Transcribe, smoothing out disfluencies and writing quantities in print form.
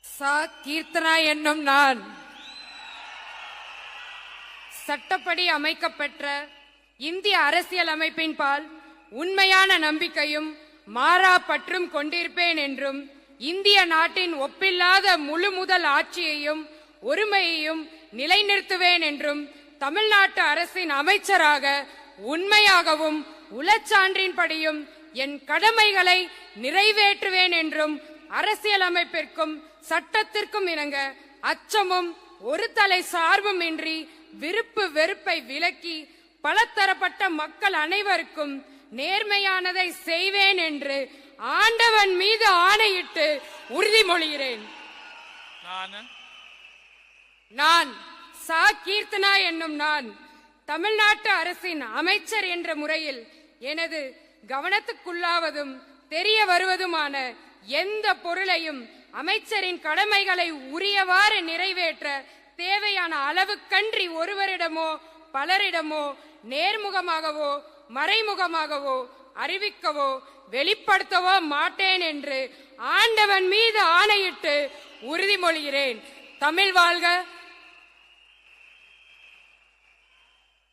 சா கீர்த்தனா என்னும் நான் சட்டப்படி அமைக்கப்பெற்ற இந்திய அரசியல் அமைப்பின் பால் உண்மையான நம்பிக்கையும் மாறா பற்றும் கொண்டிருப்பேன் என்றும் இந்திய நாட்டின் ஒப்பில்லாத முழு முதல் ஆட்சியையும் ஒருமையையும் நிலைநிறுத்துவேன் என்றும் தமிழ்நாட்டு அரசின் அமைச்சராக உண்மையாகவும் உளச்சான்றின்படியும் என் கடமைகளை நிறைவேற்றுவேன் என்றும் அரசியலமைப்பிற்கும் சட்டத்திற்கும் இணங்க அச்சமும் ஒரு தலை சார்பும் இன்றி விருப்பு வெறுப்பை விலக்கி பலதரப்பட்ட மக்கள் அனைவருக்கும் நேர்மையானதை செய்வேன் என்று ஆண்டவன் மீது ஆணையிட்டு உறுதிமொழிகிறேன். நான் சா கீர்த்தனா என்னும் நான் தமிழ்நாட்டு அரசின் அமைச்சர் என்ற முறையில் எனது கவனத்துக்குள்ளாவதும் தெரிய வருவதுமான எந்த பொருளையும் அமைச்சரின் கடமைகளை உரியவாறு நிறைவேற்ற தேவையான அளவுக்கன்றி ஒருவரிடமோ பலரிடமோ நேர்முகமாகவோ மறைமுகமாகவோ அறிவிக்கவோ வெளிப்படுத்தவோ மாட்டேன் என்று ஆண்டவன் மீது ஆணையிட்டு உறுதிமொழிகிறேன். தமிழ் வாழ்க!